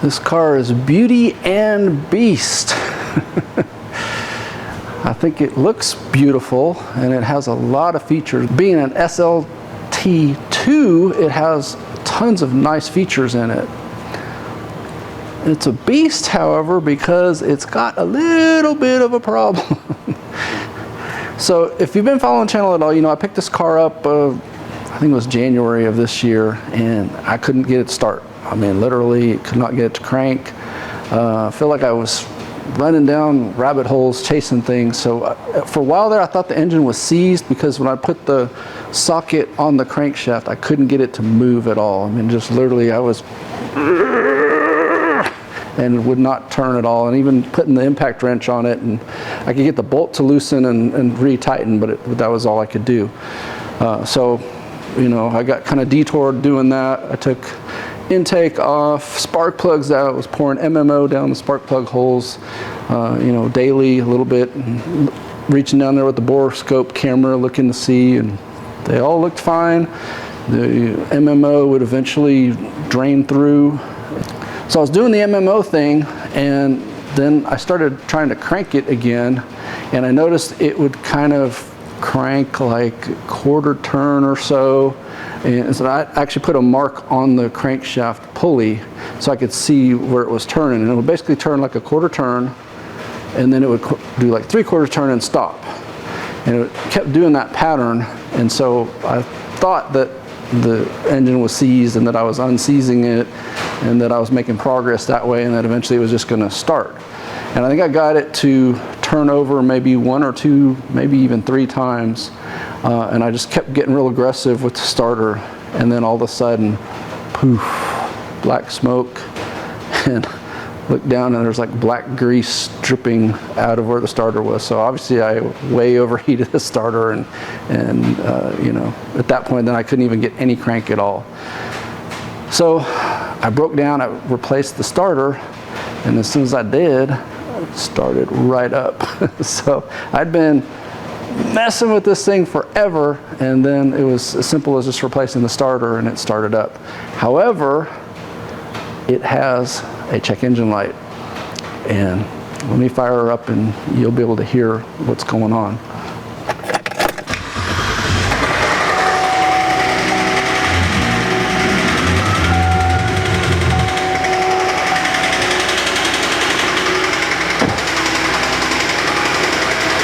This car is beauty and beast. I think it looks beautiful and it has a lot of features. Being an SLT2, it has tons of nice features in it. It's a beast, however, because it's got a little bit of a problem. So if you've been following the channel at all, you know I picked this car up, I think it was January of this year, and I couldn't get it to start. I mean, literally could not get it to crank. I feel like I was running down rabbit holes chasing things. So for a while there, I thought the engine was seized, because when I put the socket on the crankshaft, I couldn't get it to move at all. I mean, just literally I was and would not turn at all, and even putting the impact wrench on it, and I could get the bolt to loosen and retighten, but that was all I could do. So, you know, I got kind of detoured doing that. I took intake off, spark plugs out, was pouring MMO down the spark plug holes, you know, daily a little bit, and reaching down there with the bore scope camera looking to see, and they all looked fine. The MMO would eventually drain through. So I was doing the MMO thing, and then I started trying to crank it again, and I noticed it would kind of crank like a quarter turn or so. And so I actually put a mark on the crankshaft pulley so I could see where it was turning, and it would basically turn like a quarter turn, and then it would do like 3/4 turn and stop, and it kept doing that pattern. And so I thought that the engine was seized and that I was unseizing it and that I was making progress that way, and that eventually it was just going to start. And I think I got it to turn over maybe 1 or 2, maybe even 3 times, and I just kept getting real aggressive with the starter, and then all of a sudden, poof, black smoke, and looked down and there's like black grease dripping out of where the starter was. So obviously I way overheated the starter, and you know, at that point then I couldn't even get any crank at all. So I broke down, I replaced the starter, and as soon as I did, it started right up. So I'd been messing with this thing forever, and then it was as simple as just replacing the starter and it started up. However, it has a check engine light, and let me fire her up and you'll be able to hear what's going on.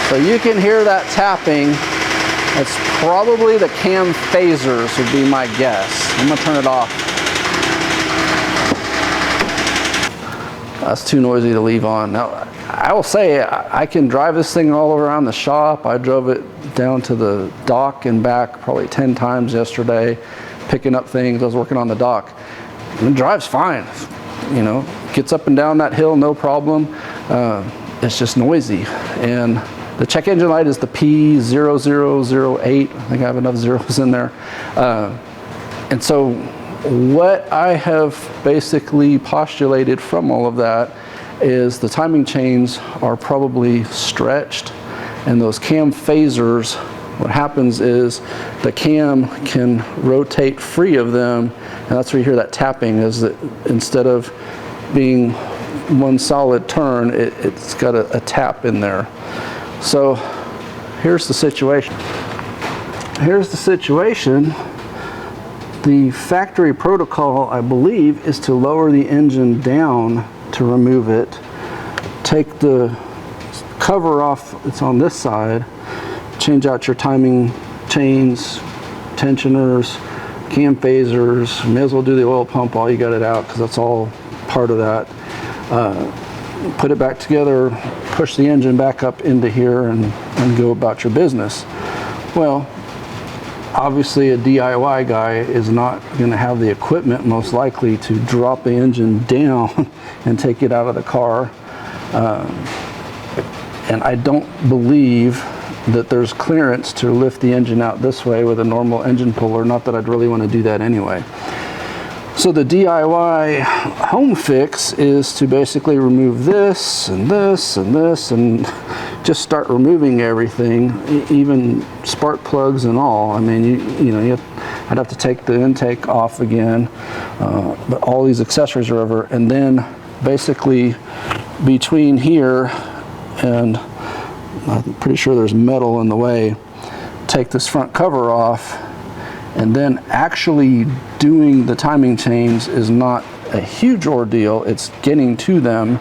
So you can hear that tapping. It's probably the cam phasers would be my guess. I'm gonna turn it off. That's too noisy to leave on. Now, I will say I can drive this thing all around the shop. I drove it down to the dock and back probably 10 times yesterday, picking up things. I was working on the dock. And it drives fine. You know, gets up and down that hill, no problem. It's just noisy. And the check engine light is the P0008. I think I have enough zeros in there. And so what I have basically postulated from all of that is the timing chains are probably stretched, and those cam phasers, what happens is the cam can rotate free of them, and that's where you hear that tapping, is that instead of being one solid turn, it's got a tap in there. So here's the situation. The factory protocol, I believe, is to lower the engine down to remove it. Take the cover off, it's on this side, change out your timing chains, tensioners, cam phasers, may as well do the oil pump while you got it out, because that's all part of that. Put it back together, push the engine back up into here, and go about your business. Well, obviously a DIY guy is not going to have the equipment most likely to drop the engine down and take it out of the car. And I don't believe that there's clearance to lift the engine out this way with a normal engine puller, not that I'd really want to do that anyway. So the DIY home fix is to basically remove this and this and this and just start removing everything, even spark plugs and all. I mean, I'd have to take the intake off again, but all these accessories are over, and then basically between here and I'm pretty sure there's metal in the way, take this front cover off, and then actually doing the timing chains is not a huge ordeal. It's getting to them,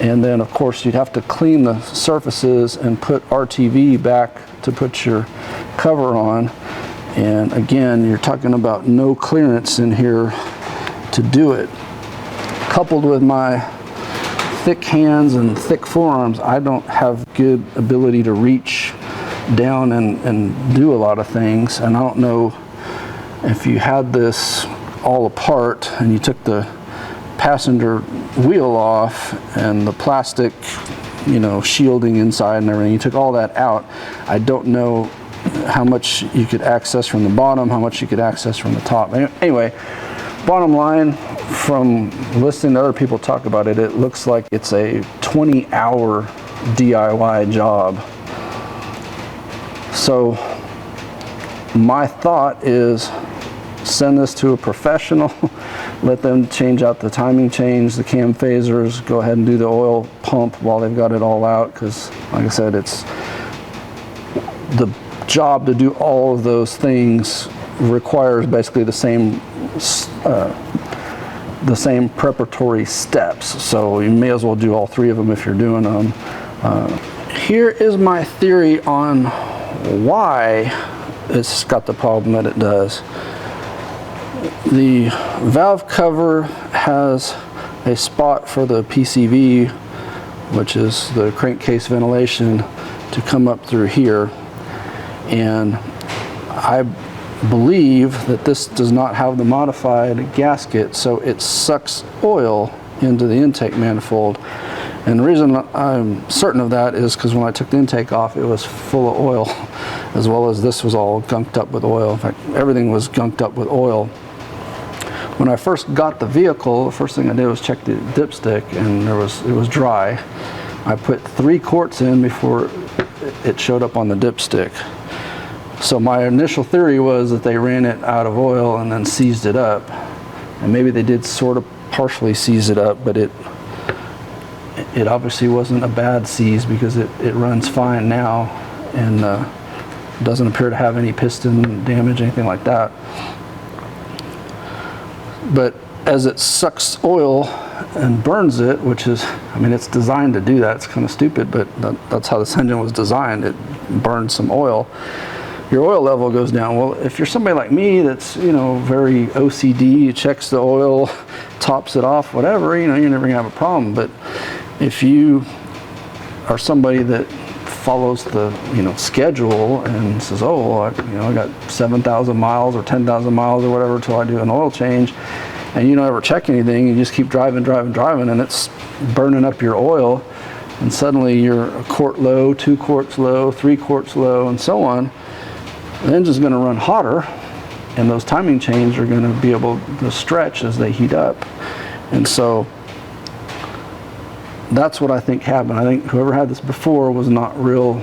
and then of course you'd have to clean the surfaces and put RTV back to put your cover on, and again you're talking about no clearance in here to do it. Coupled with my thick hands and thick forearms, I don't have good ability to reach down and do a lot of things, and I don't know if you had this all apart and you took the passenger wheel off and the plastic, shielding inside and everything, you took all that out, I don't know how much you could access from the bottom, how much you could access from the top. Anyway, bottom line, from listening to other people talk about it, it looks like it's a 20-hour DIY job. So my thought is send this to a professional, let them change out the timing chains, the cam phasers, go ahead and do the oil pump while they've got it all out, because like I said, it's the job to do all of those things requires basically the same preparatory steps, so you may as well do all three of them if you're doing them. Here is my theory on why it's got the problem that it does. The valve cover has a spot for the PCV, which is the crankcase ventilation, to come up through here, and I believe that this does not have the modified gasket, so it sucks oil into the intake manifold. And the reason I'm certain of that is because when I took the intake off, it was full of oil, as well as this was all gunked up with oil. In fact, everything was gunked up with oil. When I first got the vehicle, the first thing I did was check the dipstick, and it was dry. I put 3 quarts in before it showed up on the dipstick. So my initial theory was that they ran it out of oil and then seized it up. And maybe they did sort of partially seize it up, but it obviously wasn't a bad seize, because it runs fine now and doesn't appear to have any piston damage, anything like that. But as it sucks oil and burns it, which is, I mean, it's designed to do that. It's kind of stupid, but that's how this engine was designed. It burns some oil. Your oil level goes down. Well, if you're somebody like me that's, very OCD, checks the oil, tops it off, whatever, you're never gonna have a problem. But if you are somebody that follows the schedule and says, oh, I got 7,000 miles or 10,000 miles or whatever till I do an oil change, and you don't ever check anything, you just keep driving, and it's burning up your oil, and suddenly you're a quart low, 2 quarts low, 3 quarts low, and so on. The engine's going to run hotter, and those timing chains are going to be able to stretch as they heat up. And so that's what I think happened. I think whoever had this before was not real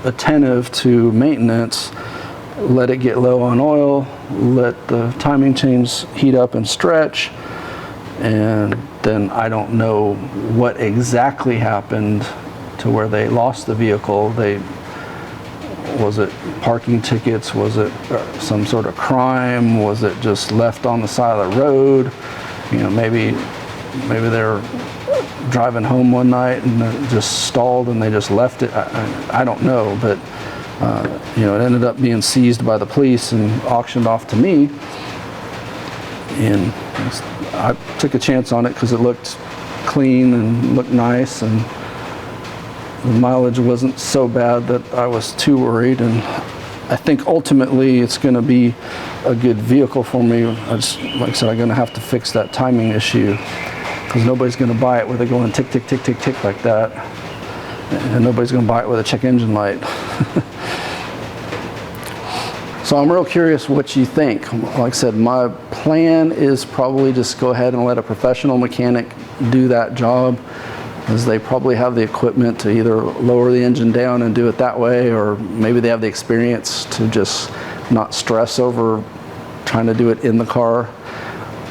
attentive to maintenance, let it get low on oil, let the timing chains heat up and stretch, and then I don't know what exactly happened to where they lost the vehicle. Was it parking tickets? Was it some sort of crime? Was it just left on the side of the road? Maybe they're driving home one night and it just stalled and they just left it. I don't know, but it ended up being seized by the police and auctioned off to me. And I took a chance on it because it looked clean and looked nice, and the mileage wasn't so bad that I was too worried, and I think ultimately it's going to be a good vehicle for me. Like I said, I'm going to have to fix that timing issue, because nobody's going to buy it with it going tick, tick, tick, tick, tick like that, and nobody's going to buy it with a check engine light. So I'm real curious what you think. Like I said, my plan is probably just go ahead and let a professional mechanic do that job, as they probably have the equipment to either lower the engine down and do it that way, or maybe they have the experience to just not stress over trying to do it in the car.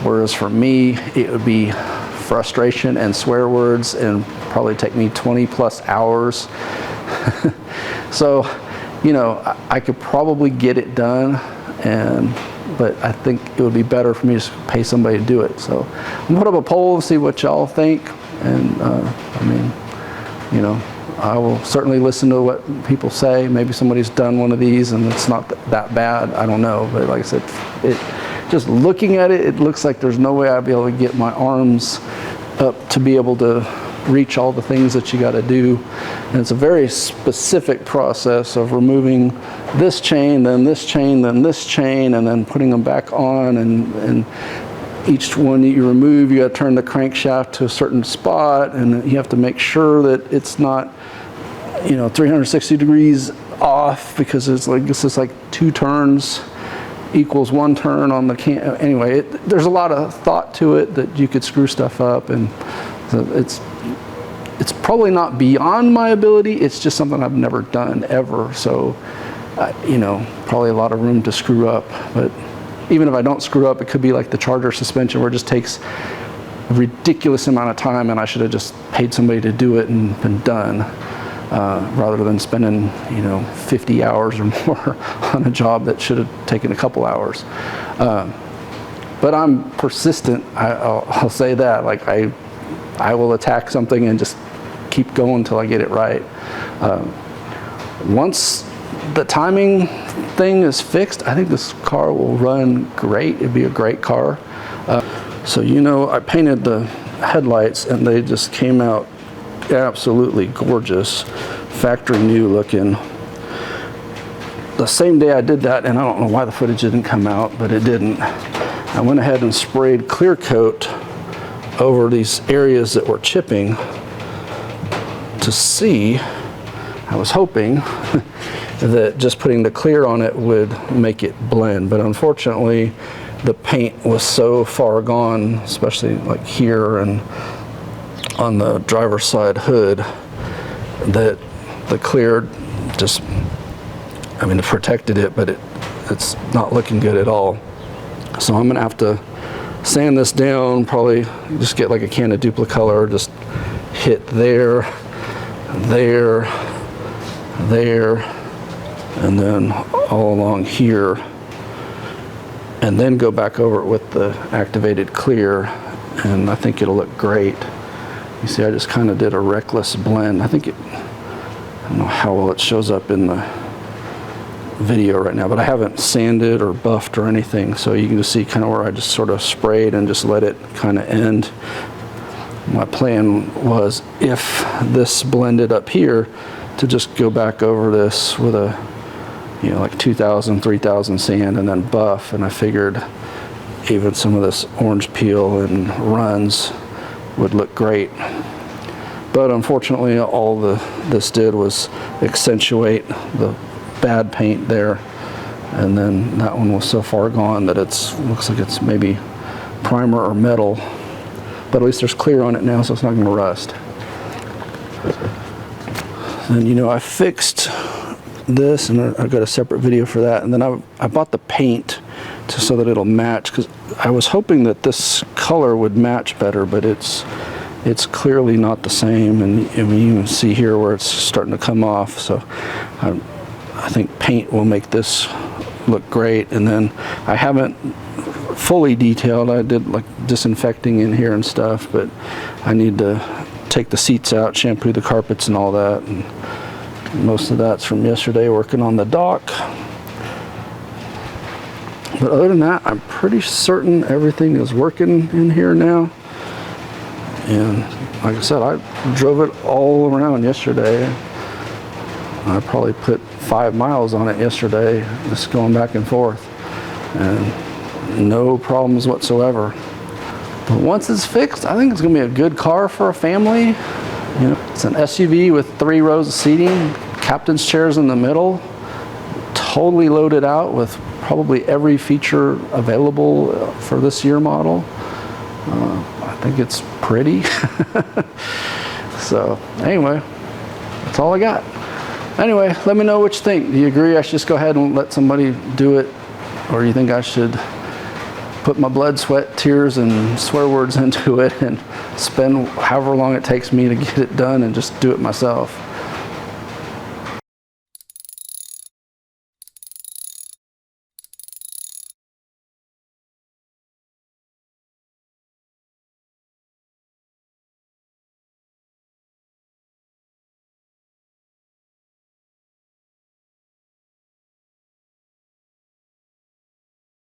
Whereas for me, it would be frustration and swear words and probably take me 20 plus hours. So, you know, I could probably get it done, but I think it would be better for me to pay somebody to do it. So I'm gonna put up a poll and see what y'all think. And I mean, you know, I will certainly listen to what people say. Maybe somebody's done one of these and it's not that bad. I don't know. But like I said, just looking at it, it looks like there's no way I'd be able to get my arms up to be able to reach all the things that you got to do. And it's a very specific process of removing this chain, then this chain, then this chain, and then putting them back on. And each one that you remove, you got to turn the crankshaft to a certain spot, and you have to make sure that it's not, you know, 360 degrees off, because it's like, this is like 2 turns equals 1 turn on the can. Anyway, there's a lot of thought to it that you could screw stuff up, and so it's probably not beyond my ability. It's just something I've never done ever. So, you know, probably a lot of room to screw up. But even if I don't screw up, it could be like the Charger suspension, where it just takes a ridiculous amount of time, and I should have just paid somebody to do it and been done, rather than spending, you know, 50 hours or more on a job that should have taken a couple hours. But I'm persistent. I'll say that. Like I will attack something and just keep going until I get it right. Once the timing thing is fixed, I think this car will run great. It'd be a great car. So, you know, I painted the headlights and they just came out absolutely gorgeous, factory new looking. The same day I did that, and I don't know why the footage didn't come out, but it didn't, I went ahead and sprayed clear coat over these areas that were chipping to see. I was hoping that just putting the clear on it would make it blend, but unfortunately the paint was so far gone, especially like here and on the driver's side hood, that the clear just, I mean, it protected it, but it's not looking good at all. So I'm gonna have to sand this down, probably just get like a can of Duplicolor, just hit there, there, there, and then all along here, and then go back over it with the activated clear, and I think it'll look great. You see, I just kind of did a reckless blend. I think I don't know how well it shows up in the video right now, but I haven't sanded or buffed or anything, so you can just see kind of where I just sort of sprayed and just let it kind of end. My plan was, if this blended up here, to just go back over this with a, you know, like 2,000, 3,000 sand and then buff, and I figured even some of this orange peel and runs would look great. But unfortunately, all this did was accentuate the bad paint there, and then that one was so far gone that looks like it's maybe primer or metal, but at least there's clear on it now, so it's not going to rust. And you know, I fixed this, and I've got a separate video for that, and then I bought the paint so that it'll match, because I was hoping that this color would match better, but it's clearly not the same, and you can see here where it's starting to come off. So I think paint will make this look great. And then I haven't fully detailed. I did like disinfecting in here and stuff, but I need to take the seats out, shampoo the carpets and all that. And most of that's from yesterday working on the dock. But other than that, I'm pretty certain everything is working in here now. And like I said, I drove it all around yesterday. I probably put 5 miles on it yesterday, just going back and forth, and no problems whatsoever. But once it's fixed, I think it's gonna be a good car for a family. You know, it's an SUV with 3 rows of seating, captain's chairs in the middle, totally loaded out with probably every feature available for this year model. I think it's pretty. So anyway, that's all I got. Anyway, let me know what you think. Do you agree I should just go ahead and let somebody do it? Or do you think I should put my blood, sweat, tears, and swear words into it and spend however long it takes me to get it done and just do it myself?